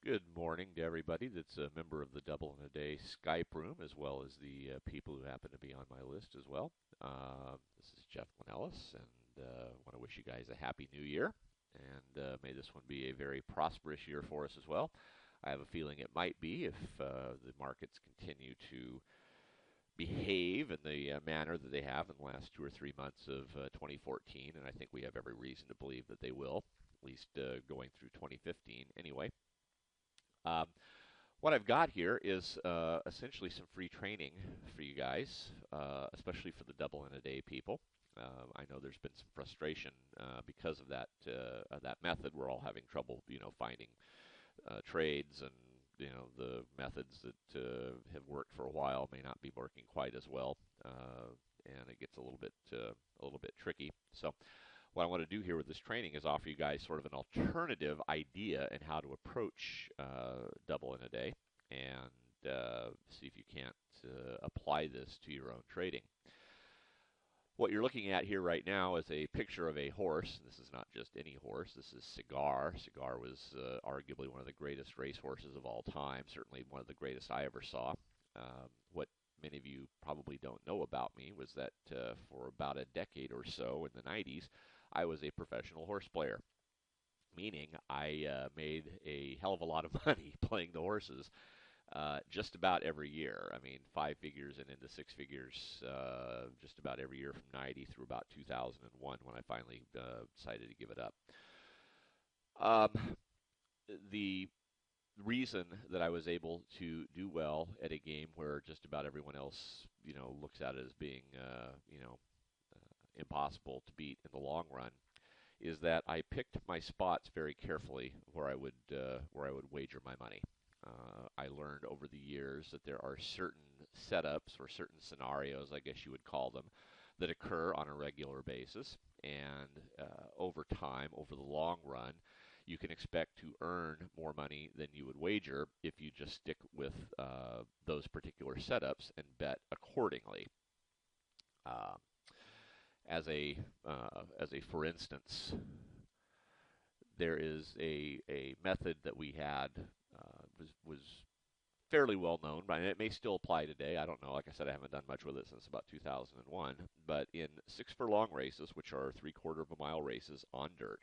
Good morning to everybody that's a member of the Double in a Day Skype room, as well as the people who happen to be on my list as well. This is Jeff Ellis, and want to wish you guys a happy new year, and may this one be a very prosperous year for us as well. I have a feeling it might be if the markets continue to behave in the manner that they have in the last 2 or 3 months of 2014, and I think we have every reason to believe that they will, at least going through 2015 anyway. Um, what I've got here is essentially some free training for you guys, especially for the double in a day people. I know there's been some frustration because of that method. We're all having trouble, finding trades, and the methods that have worked for a while may not be working quite as well, and it gets a little bit tricky. So what I want to do here with this training is offer you guys sort of an alternative idea in how to approach double in a day, and see if you can't apply this to your own trading. What you're looking at here right now is a picture of a horse. This is not just any horse. This is Cigar. Cigar was arguably one of the greatest racehorses of all time, certainly one of the greatest I ever saw. What many of you probably don't know about me was that for about a decade or so in the 90s, I was a professional horse player, meaning I made a hell of a lot of money playing the horses just about every year. I mean, five figures and into six figures just about every year from 90 through about 2001 when I finally decided to give it up. The reason that I was able to do well at a game where just about everyone else, looks at it as being, impossible to beat in the long run, is that I picked my spots very carefully where I would wager my money. I learned over the years that there are certain setups or certain scenarios, I guess you would call them, that occur on a regular basis. And over time, over the long run, you can expect to earn more money than you would wager if you just stick with those particular setups and bet accordingly. Uh, as a for instance, there is a method that we had was fairly well known, but it may still apply today. I don't know. Like I said, I haven't done much with it since about 2001. But in 6 furlong races, which are 3/4 of a mile races on dirt,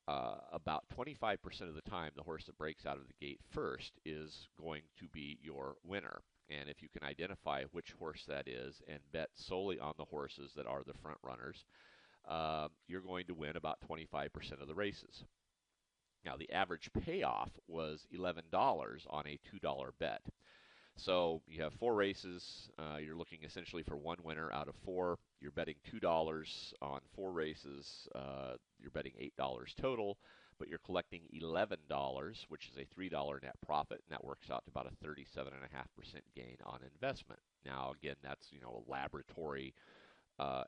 about 25% of the time, the horse that breaks out of the gate first is going to be your winner. And if you can identify which horse that is and bet solely on the horses that are the front runners, you're going to win about 25% of the races. Now, the average payoff was $11 on a $2 bet. So you have 4 races. You're looking essentially for one winner out of 4. You're betting $2 on 4 races. You're betting $8 total, but you're collecting $11, which is a $3 net profit, and that works out to about a 37.5% gain on investment. Now, again, that's a laboratory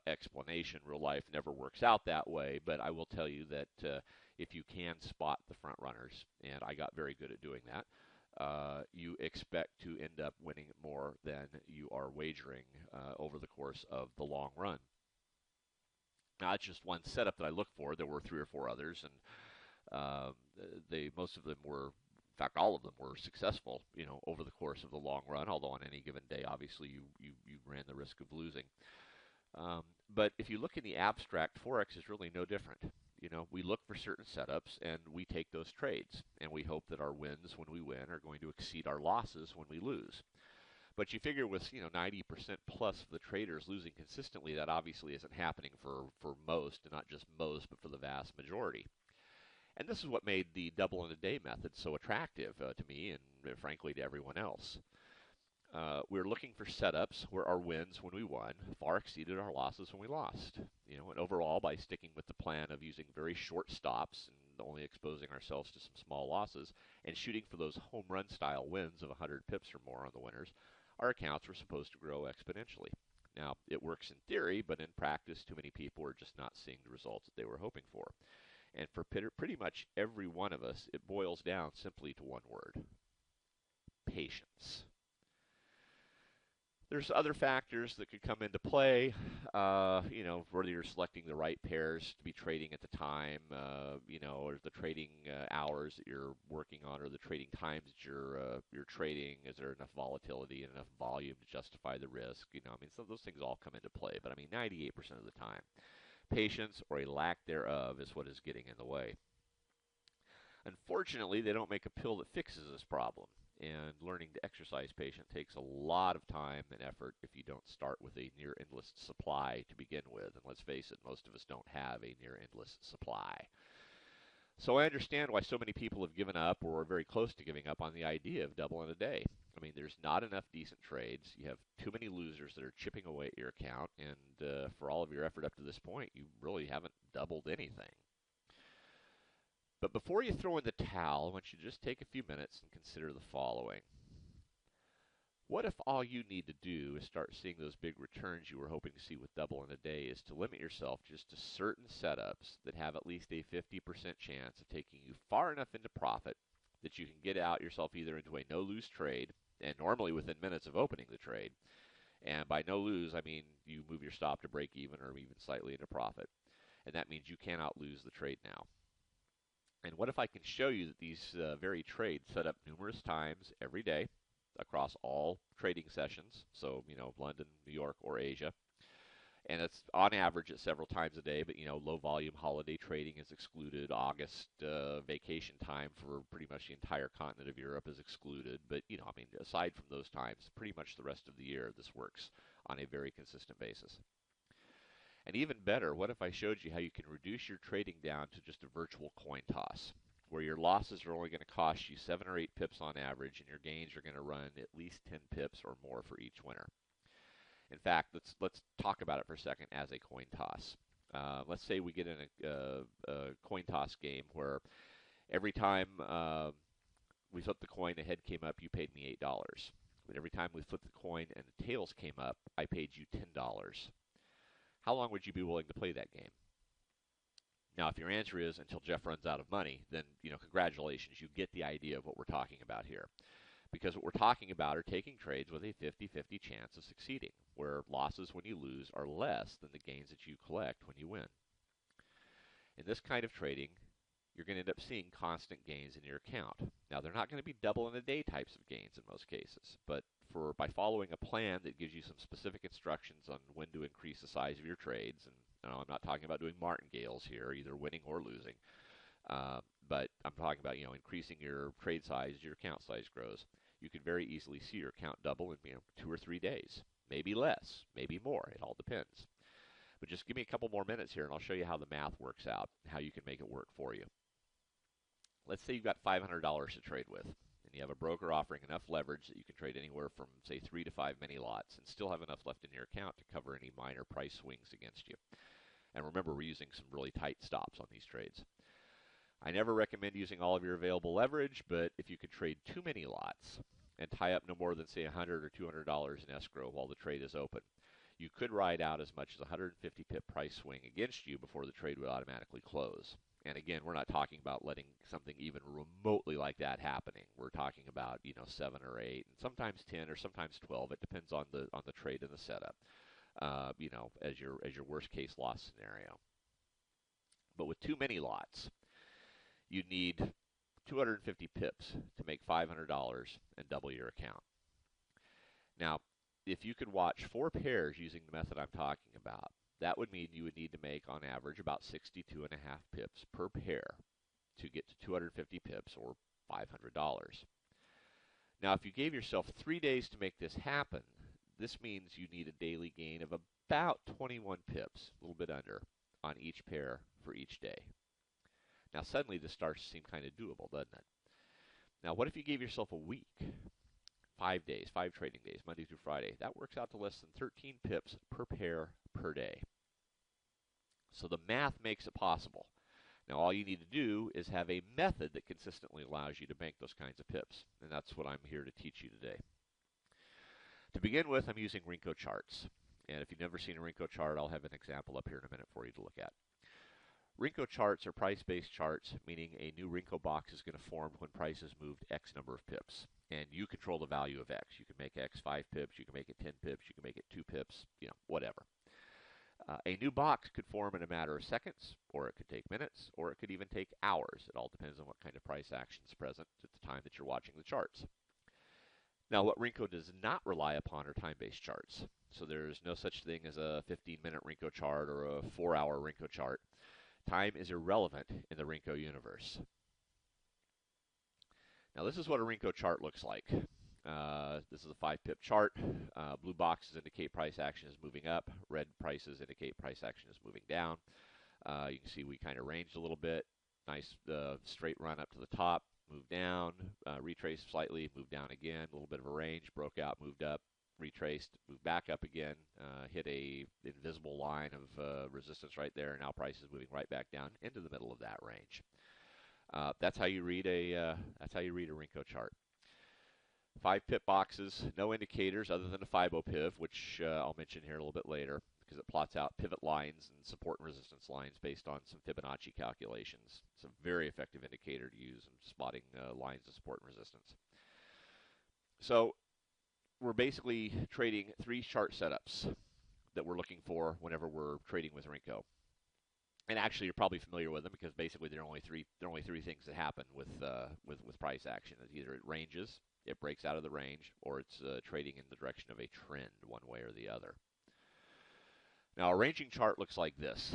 explanation. Real life never works out that way, but I will tell you that if you can spot the front runners, and I got very good at doing that, you expect to end up winning more than you are wagering over the course of the long run. Now, that's just one setup that I look for. There were 3 or 4 others, and most of them were, in fact, all of them were successful, over the course of the long run. Although on any given day, obviously, you ran the risk of losing. But if you look in the abstract, Forex is really no different. We look for certain setups and we take those trades, and we hope that our wins when we win are going to exceed our losses when we lose. But you figure with 90% plus of the traders losing consistently, that obviously isn't happening for most, and not just most, but for the vast majority. And this is what made the double in a day method so attractive to me and frankly to everyone else. We're looking for setups where our wins when we won far exceeded our losses when we lost. And overall, by sticking with the plan of using very short stops and only exposing ourselves to some small losses and shooting for those home run style wins of 100 pips or more on the winners, our accounts were supposed to grow exponentially. Now, it works in theory, but in practice, too many people are just not seeing the results that they were hoping for. And for pretty much every one of us, it boils down simply to one word: patience. There's other factors that could come into play, whether you're selecting the right pairs to be trading at the time, or the trading hours that you're working on, or the trading times that you're trading. Is there enough volatility and enough volume to justify the risk? So those things all come into play. But 98% of the time, patience or a lack thereof is what is getting in the way. Unfortunately, they don't make a pill that fixes this problem. And learning to exercise patience takes a lot of time and effort if you don't start with a near endless supply to begin with. And let's face it, most of us don't have a near endless supply. So I understand why so many people have given up or are very close to giving up on the idea of double in a day. There's not enough decent trades. You have too many losers that are chipping away at your account. And for all of your effort up to this point, you really haven't doubled anything. But before you throw in the towel, I want you to just take a few minutes and consider the following. What if all you need to do is start seeing those big returns you were hoping to see with double in a day is to limit yourself just to certain setups that have at least a 50% chance of taking you far enough into profit that you can get out yourself either into a no-lose trade, and normally within minutes of opening the trade. And by no lose, I mean you move your stop to break even or even slightly into profit. And that means you cannot lose the trade now. And what if I can show you that these very trades set up numerous times every day across all trading sessions, so, London, New York, or Asia. And it's on average at several times a day, but, low volume holiday trading is excluded. August vacation time for pretty much the entire continent of Europe is excluded. But, aside from those times, pretty much the rest of the year, this works on a very consistent basis. And even better, what if I showed you how you can reduce your trading down to just a virtual coin toss, where your losses are only going to cost you 7 or 8 pips on average, and your gains are going to run at least 10 pips or more for each winner. In fact, let's talk about it for a second as a coin toss. Let's say we get in a coin toss game where every time we flipped the coin, the head came up, you paid me $8. But every time we flipped the coin and the tails came up, I paid you $10. How long would you be willing to play that game? Now, if your answer is until Jeff runs out of money, then, congratulations, you get the idea of what we're talking about here. Because what we're talking about are taking trades with a 50-50 chance of succeeding, where losses when you lose are less than the gains that you collect when you win. In this kind of trading, you're going to end up seeing constant gains in your account. Now, they're not going to be double in a day types of gains in most cases, but by following a plan that gives you some specific instructions on when to increase the size of your trades, and I'm not talking about doing martingales here, either winning or losing, but I'm talking about increasing your trade size as your account size grows. You can very easily see your account double in 2 or 3 days, maybe less, maybe more. It all depends. But just give me a couple more minutes here, and I'll show you how the math works out and how you can make it work for you. Let's say you've got $500 to trade with, and you have a broker offering enough leverage that you can trade anywhere from, say, 3 to 5 mini lots and still have enough left in your account to cover any minor price swings against you. And remember, we're using some really tight stops on these trades. I never recommend using all of your available leverage, but if you could trade too many lots and tie up no more than, say, $100 or $200 in escrow while the trade is open, you could ride out as much as 150 pip price swing against you before the trade would automatically close. And again, we're not talking about letting something even remotely like that happening. We're talking about 7 or 8, and sometimes 10 or sometimes 12. It depends on the trade and the setup. As your worst case loss scenario. But with too many lots, you need 250 pips to make $500 and double your account. Now, if you could watch 4 pairs using the method I'm talking about, that would mean you would need to make, on average, about 62.5 pips per pair to get to 250 pips, or $500. Now, if you gave yourself 3 days to make this happen, this means you need a daily gain of about 21 pips, a little bit under, on each pair for each day. Now, suddenly this starts to seem kind of doable, doesn't it? Now, what if you gave yourself a week? 5 days, 5 trading days, Monday through Friday. That works out to less than 13 pips per pair per day. So the math makes it possible. Now, all you need to do is have a method that consistently allows you to bank those kinds of pips. And that's what I'm here to teach you today. To begin with, I'm using Renko Charts. And if you've never seen a Renko chart, I'll have an example up here in a minute for you to look at. Renko charts are price-based charts, meaning a new Renko box is going to form when prices moved X number of pips. and you control the value of X. You can make X 5 pips, you can make it 10 pips, you can make it 2 pips, whatever. A new box could form in a matter of seconds, or it could take minutes, or it could even take hours. It all depends on what kind of price action is present at the time that you're watching the charts. Now, what Renko does not rely upon are time-based charts. So there's no such thing as a 15-minute Renko chart or a 4-hour Renko chart. Time is irrelevant in the Renko universe. Now, this is what a Renko chart looks like. This is a 5-pip chart. Blue boxes indicate price action is moving up. Red prices indicate price action is moving down. You can see we kind of ranged a little bit. Nice straight run up to the top. Moved down, retraced slightly, moved down again. A little bit of a range. Broke out, moved up, retraced, moved back up again. Hit a invisible line of resistance right there. And now price is moving right back down into the middle of that range. That's how you read a Renko chart. 5-pip boxes, no indicators other than a 5-o-piv, which I'll mention here a little bit later, because it plots out pivot lines and support and resistance lines based on some Fibonacci calculations. It's a very effective indicator to use in spotting lines of support and resistance. So we're basically trading 3 chart setups that we're looking for whenever we're trading with Renko. And actually, you're probably familiar with them because basically there are only three things that happen with price action. It's either it ranges, it breaks out of the range, or it's trading in the direction of a trend one way or the other. Now, a ranging chart looks like this.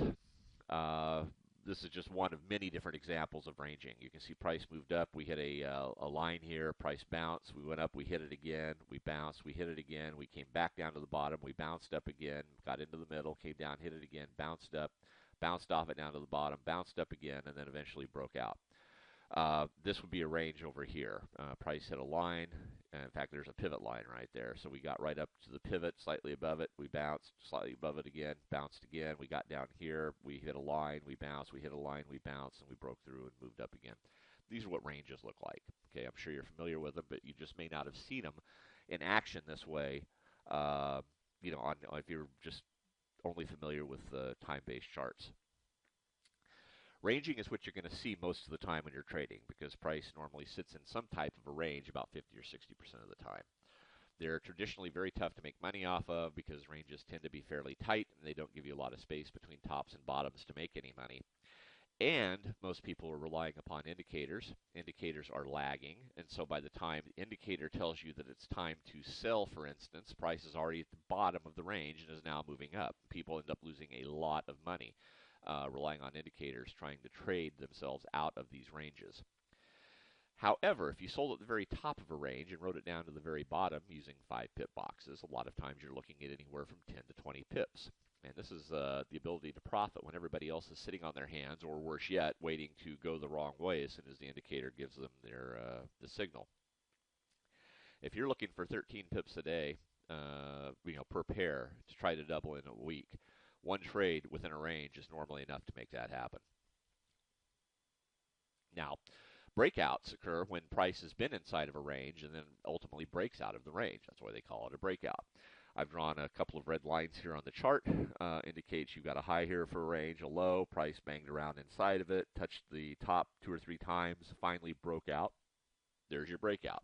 This is just one of many different examples of ranging. You can see price moved up. We hit a line here. Price bounced. We went up. We hit it again. We bounced. We hit it again. We came back down to the bottom. We bounced up again. Got into the middle. Came down. Hit it again. Bounced up. Bounced off it down to the bottom. Bounced up again. And then eventually broke out. This would be a range over here. Price hit a line. In fact, there's a pivot line right there. So we got right up to the pivot, slightly above it. We bounced, slightly above it again, bounced again. We got down here. We hit a line. We bounced. We hit a line. We bounced, and we broke through and moved up again. These are what ranges look like. Okay, I'm sure you're familiar with them, but you just may not have seen them in action this way. If you're just only familiar with time-based charts. Ranging is what you're going to see most of the time when you're trading because price normally sits in some type of a range about 50 or 60% of the time. They're traditionally very tough to make money off of because ranges tend to be fairly tight and they don't give you a lot of space between tops and bottoms to make any money. And most people are relying upon indicators. Indicators are lagging, and so by the time the indicator tells you that it's time to sell, for instance, price is already at the bottom of the range and is now moving up. People end up losing a lot of money. Relying on indicators, trying to trade themselves out of these ranges. However, if you sold at the very top of a range and wrote it down to the very bottom using 5-pip boxes, a lot of times you're looking at anywhere from 10 to 20 pips. And this is the ability to profit when everybody else is sitting on their hands, or worse yet, waiting to go the wrong way as soon as the indicator gives them the signal. If you're looking for 13 pips a day, per pair to try to double in a week, one trade within a range is normally enough to make that happen. Now, breakouts occur when price has been inside of a range and then ultimately breaks out of the range. That's why they call it a breakout. I've drawn a couple of red lines here on the chart. Indicates you've got a high here for a range, a low. Price banged around inside of it, touched the top 2 or 3 times, finally broke out. There's your breakout.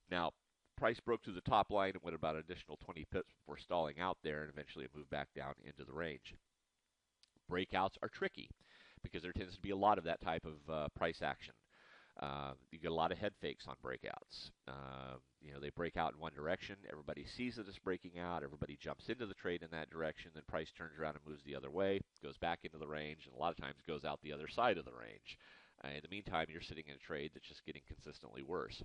Now, price broke through the top line and went about an additional 20 pips before stalling out there, and eventually it moved back down into the range. Breakouts are tricky because there tends to be a lot of that type of price action. You get a lot of head fakes on breakouts. They break out in one direction. Everybody sees that it's breaking out. Everybody jumps into the trade in that direction. Then price turns around and moves the other way, goes back into the range, and a lot of times goes out the other side of the range. In the meantime, you're sitting in a trade that's just getting consistently worse.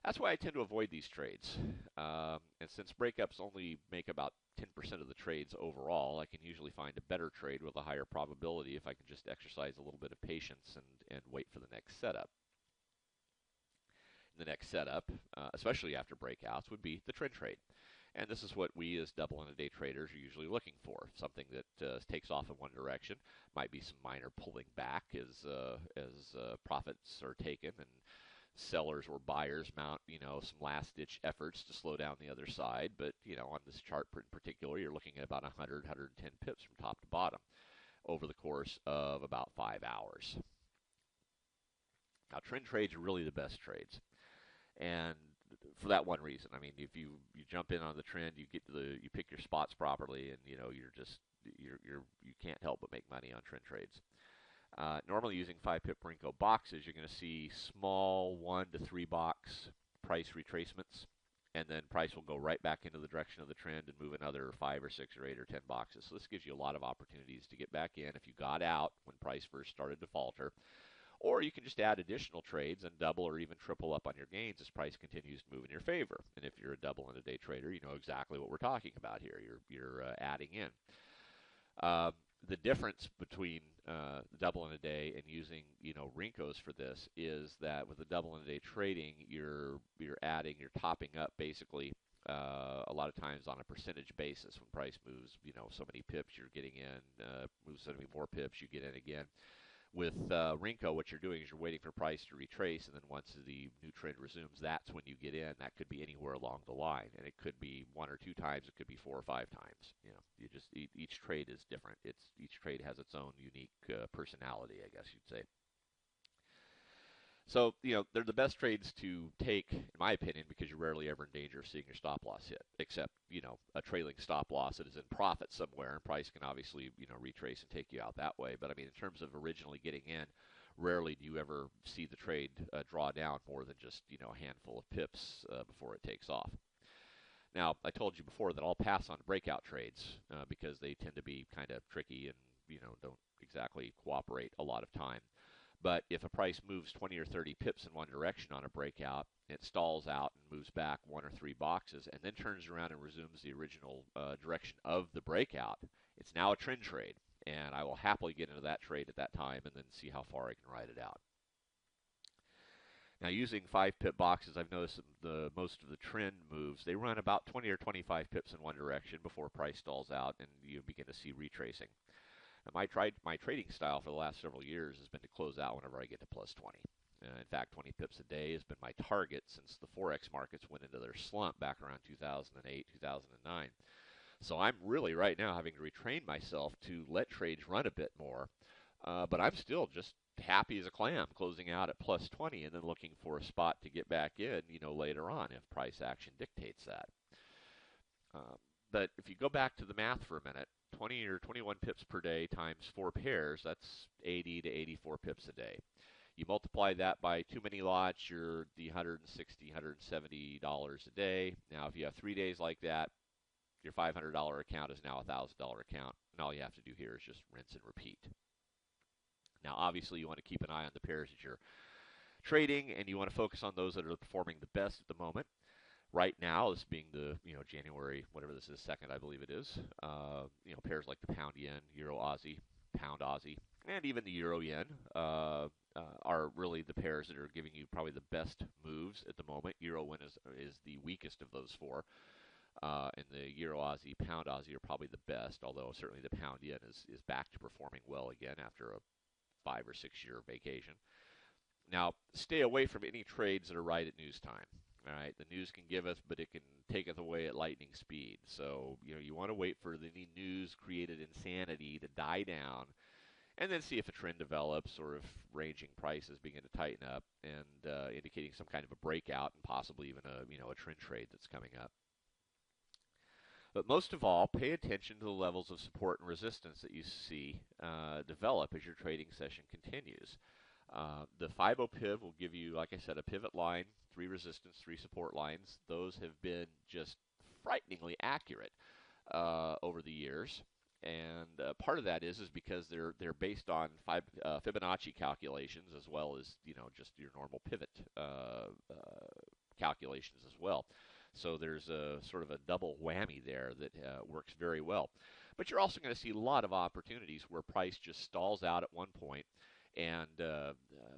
That's why I tend to avoid these trades. And since breakups only make about 10% of the trades overall, I can usually find a better trade with a higher probability if I can just exercise a little bit of patience and wait for the next setup. The next setup, especially after breakouts, would be the trend trade. And this is what we as double in a day traders are usually looking for. Something that takes off in one direction. Might be some minor pulling back as profits are taken and sellers or buyers mount, some last-ditch efforts to slow down the other side. But, on this chart in particular, you're looking at about 100, 110 pips from top to bottom over the course of about 5 hours. Now, trend trades are really the best trades, and for that one reason. I mean, if you jump in on the trend, you pick your spots properly, and you can't help but make money on trend trades. Normally, using 5-pip Renko boxes, you're going to see small 1 to 3 box price retracements, and then price will go right back into the direction of the trend and move another 5 or 6 or 8 or 10 boxes. So this gives you a lot of opportunities to get back in if you got out when price first started to falter. Or you can just add additional trades and double or even triple up on your gains as price continues to move in your favor. And if you're a double in a day trader, you know exactly what we're talking about here. You're adding in. The difference between the double in a day and using Rinkos for this is that with the double in a day trading, you're topping up basically a lot of times on a percentage basis. When price moves so many pips, you're getting in. Moves so many more pips, you get in again. With Renko, what you're doing is you're waiting for price to retrace, and then once the new trend resumes, that's when you get in. That could be anywhere along the line, and it could be 1 or 2 times. It could be 4 or 5 times. You just each trade is different. Each trade has its own unique personality, I guess you'd say. So, they're the best trades to take, in my opinion, because you're rarely ever in danger of seeing your stop loss hit, except, a trailing stop loss that is in profit somewhere, and price can obviously, retrace and take you out that way. But, I mean, in terms of originally getting in, rarely do you ever see the trade draw down more than just, a handful of pips before it takes off. Now, I told you before that I'll pass on breakout trades because they tend to be kind of tricky and, don't exactly cooperate a lot of time. But if a price moves 20 or 30 pips in one direction on a breakout, it stalls out and moves back 1 or 3 boxes and then turns around and resumes the original direction of the breakout, it's now a trend trade. And I will happily get into that trade at that time and then see how far I can ride it out. Now, using 5-pip boxes, I've noticed that most of the trend moves, they run about 20 or 25 pips in one direction before price stalls out and you begin to see retracing. My trading style for the last several years has been to close out whenever I get to plus 20. In fact, 20 pips a day has been my target since the Forex markets went into their slump back around 2008, 2009. So I'm really right now having to retrain myself to let trades run a bit more. But I'm still just happy as a clam closing out at plus 20 and then looking for a spot to get back in, later on if price action dictates that. But if you go back to the math for a minute, 20 or 21 pips per day times 4 pairs, that's 80 to 84 pips a day. You multiply that by too many lots, you're the $160, $170 a day. Now, if you have 3 days like that, your $500 account is now a $1,000 account, and all you have to do here is just rinse and repeat. Now, obviously, you want to keep an eye on the pairs that you're trading, and you want to focus on those that are performing the best at the moment. Right now, this being the January, whatever this is, 2nd, I believe it is. Pairs like the pound yen, euro Aussie, pound Aussie, and even the euro yen are really the pairs that are giving you probably the best moves at the moment. Euro yen is the weakest of those 4, and the euro Aussie, pound Aussie are probably the best. Although certainly the pound yen is back to performing well again after a 5 or 6 year vacation. Now, stay away from any trades that are right at news time. All right, the news can give us, but it can take us away at lightning speed. So, you want to wait for the news-created insanity to die down and then see if a trend develops or if ranging prices begin to tighten up and indicating some kind of a breakout and possibly even a trend trade that's coming up. But most of all, pay attention to the levels of support and resistance that you see develop as your trading session continues. The 5-pip will give you, like I said, a pivot line, 3 resistance, 3 support lines. Those have been just frighteningly accurate over the years. And part of that is because they're based on Fibonacci calculations as well as just your normal pivot calculations as well. So there's a sort of a double whammy there that works very well. But you're also going to see a lot of opportunities where price just stalls out at one point and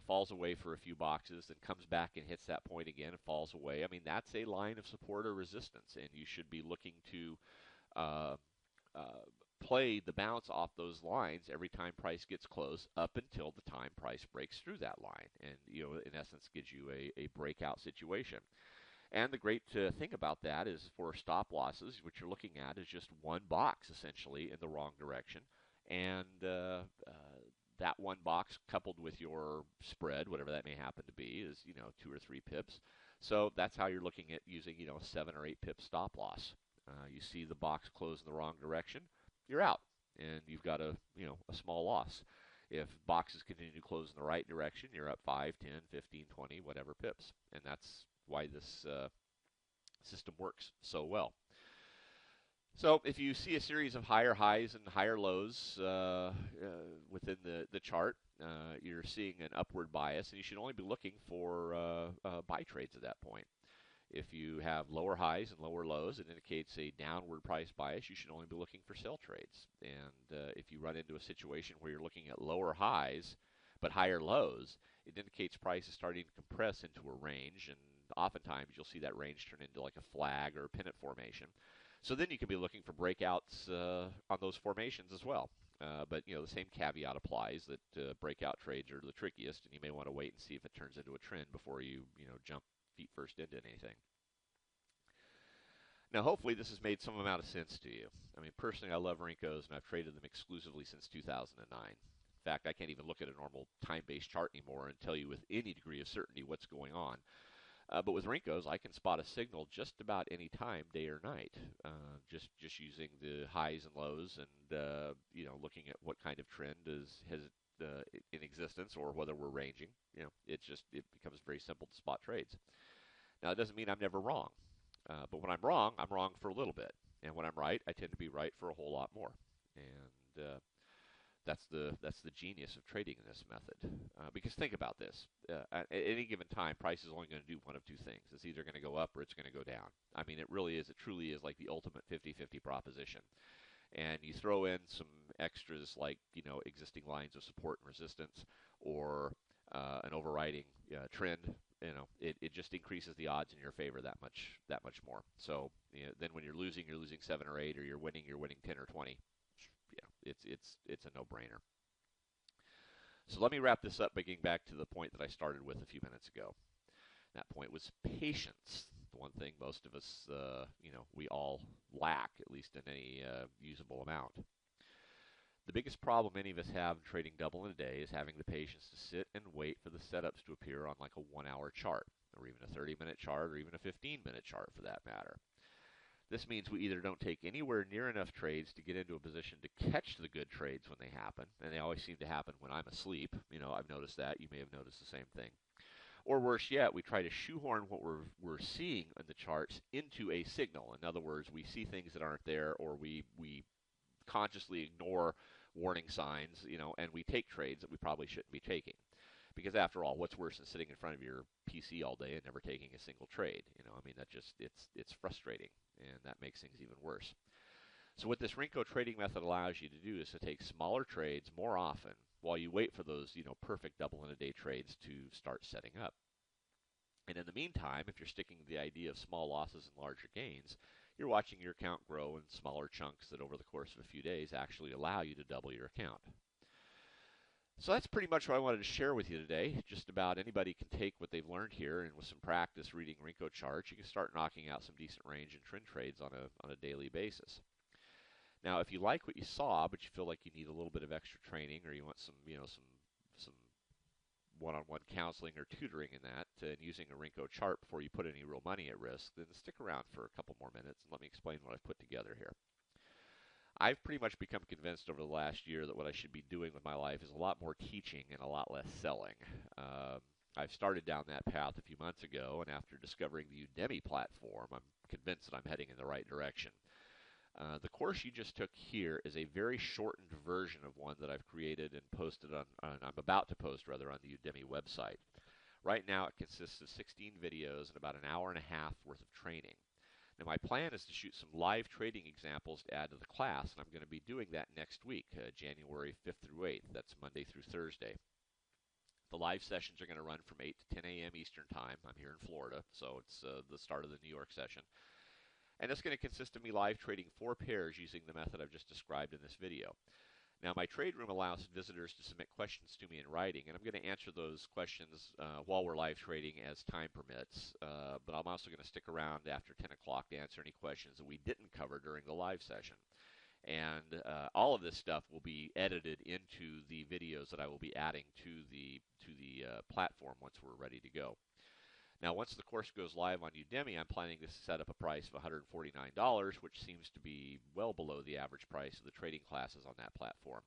falls away for a few boxes, then comes back and hits that point again and falls away. I mean, that's a line of support or resistance, and you should be looking to play the bounce off those lines every time price gets close up until the time price breaks through that line and, in essence, gives you a breakout situation. And the great thing about that is for stop losses, what you're looking at is just one box, essentially, in the wrong direction. And that one box coupled with your spread, whatever that may happen to be, is 2 or 3 pips. So that's how you're looking at using a 7 or 8 pip stop loss. You see the box close in the wrong direction, you're out, and you've got a small loss. If boxes continue to close in the right direction, you're up 5, 10, 15, 20, whatever pips, and that's why this system works so well. So if you see a series of higher highs and higher lows within the chart, you're seeing an upward bias, and you should only be looking for buy trades at that point. If you have lower highs and lower lows, it indicates a downward price bias. You should only be looking for sell trades. And if you run into a situation where you're looking at lower highs but higher lows, it indicates price is starting to compress into a range, and oftentimes you'll see that range turn into like a flag or a pennant formation. So then you can be looking for breakouts on those formations as well. But the same caveat applies that breakout trades are the trickiest, and you may want to wait and see if it turns into a trend before you jump feet first into anything. Now, hopefully this has made some amount of sense to you. I mean, personally, I love Renkos, and I've traded them exclusively since 2009. In fact, I can't even look at a normal time-based chart anymore and tell you with any degree of certainty what's going on. But with Renkos, I can spot a signal just about any time, day or night, just using the highs and lows, and looking at what kind of trend has in existence, or whether we're ranging. It becomes very simple to spot trades. Now, it doesn't mean I'm never wrong, but when I'm wrong for a little bit, and when I'm right, I tend to be right for a whole lot more. And that's the genius of trading in this method. Because think about this. At any given time, price is only going to do one of two things. It's either going to go up or it's going to go down. I mean, it truly is like the ultimate 50-50 proposition. And you throw in some extras like, existing lines of support and resistance, or an overriding trend, it just increases the odds in your favor that much more. So then when you're losing 7 or 8, or you're winning 10 or 20. Yeah, it's a no-brainer. So let me wrap this up by getting back to the point that I started with a few minutes ago. That point was patience. The one thing most of us, we all lack, at least in any usable amount. The biggest problem many of us have in trading double in a day is having the patience to sit and wait for the setups to appear on like a 1-hour chart, or even a 30-minute chart, or even a 15-minute chart for that matter. This means we either don't take anywhere near enough trades to get into a position to catch the good trades when they happen, and they always seem to happen when I'm asleep. I've noticed that. You may have noticed the same thing. Or worse yet, we try to shoehorn what we're seeing in the charts into a signal. In other words, we see things that aren't there, or we consciously ignore warning signs, and we take trades that we probably shouldn't be taking. Because after all, what's worse than sitting in front of your PC all day and never taking a single trade? It's frustrating, and that makes things even worse. So what this Renko trading method allows you to do is to take smaller trades more often while you wait for those, perfect double in a day trades to start setting up. And in the meantime, if you're sticking to the idea of small losses and larger gains, you're watching your account grow in smaller chunks that over the course of a few days actually allow you to double your account. So that's pretty much what I wanted to share with you today. Just about anybody can take what they've learned here, and with some practice reading Reco Charts, you can start knocking out some decent range and trend trades on a daily basis. Now, if you like what you saw, but you feel like you need a little bit of extra training, or you want some one-on-one counseling or tutoring in that, and using a Renko chart before you put any real money at risk, then stick around for a couple more minutes and let me explain what I've put together here. I've pretty much become convinced over the last year that what I should be doing with my life is a lot more teaching and a lot less selling. I've started down that path a few months ago, and after discovering the Udemy platform, I'm convinced that I'm heading in the right direction. The course you just took here is a very shortened version of one that I've created and posted I'm about to post rather, on the Udemy website. Right now it consists of 16 videos and about an hour and a half worth of training. Now my plan is to shoot some live trading examples to add to the class, and I'm going to be doing that next week, January 5th through 8th. That's Monday through Thursday. The live sessions are going to run from 8 to 10 a.m. Eastern Time. I'm here in Florida, so it's the start of the New York session. And it's going to consist of me live trading 4 pairs using the method I've just described in this video. Now, my trade room allows visitors to submit questions to me in writing, and I'm going to answer those questions while we're live trading as time permits. But I'm also going to stick around after 10 o'clock to answer any questions that we didn't cover during the live session. And all of this stuff will be edited into the videos that I will be adding to the platform once we're ready to go. Now, once the course goes live on Udemy, I'm planning to set up a price of $149, which seems to be well below the average price of the trading classes on that platform.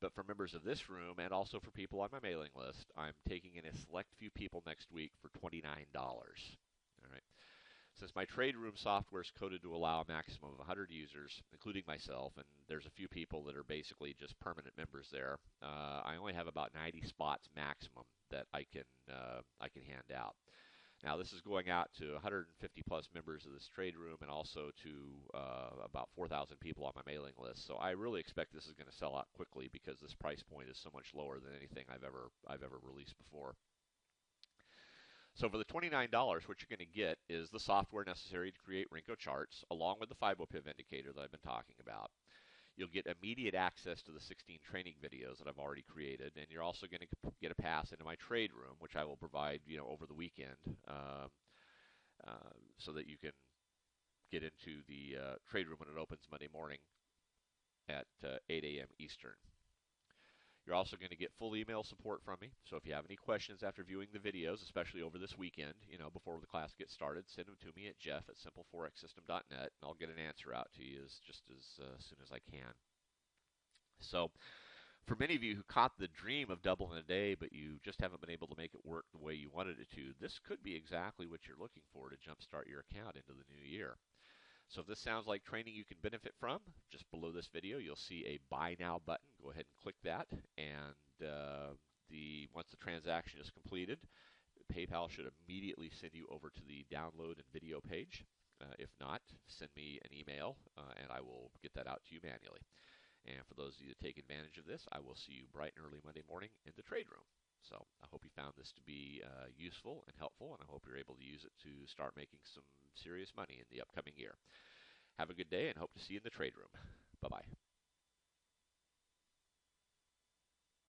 But for members of this room and also for people on my mailing list, I'm taking in a select few people next week for $29. All right. Since my trade room software is coded to allow a maximum of 100 users, including myself, and there's a few people that are basically just permanent members there, I only have about 90 spots maximum that I can hand out. Now, this is going out to 150 plus members of this trade room and also to about 4,000 people on my mailing list. So I really expect this is going to sell out quickly because this price point is so much lower than anything I've ever released before. So for the $29, what you're going to get is the software necessary to create Renko Charts, along with the 5-piv indicator that I've been talking about. You'll get immediate access to the 16 training videos that I've already created, and you're also going to get a pass into my trade room, which I will provide, over the weekend, so that you can get into the trade room when it opens Monday morning at 8 a.m. Eastern. You're also going to get full email support from me. So if you have any questions after viewing the videos, especially over this weekend, before the class gets started, send them to me at jeff@simpleforexsystem.net, and I'll get an answer out to you just as soon as I can. So for many of you who caught the dream of double in a day, but you just haven't been able to make it work the way you wanted it to, this could be exactly what you're looking for to jumpstart your account into the new year. So if this sounds like training you can benefit from, just below this video, you'll see a Buy Now button. Go ahead and click that. And once the transaction is completed, PayPal should immediately send you over to the download and video page. If not, send me an email, and I will get that out to you manually. And for those of you that take advantage of this, I will see you bright and early Monday morning in the trade room. So I hope you found this to be useful and helpful, and I hope you're able to use it to start making some serious money in the upcoming year. Have a good day, and hope to see you in the trade room. Bye-bye.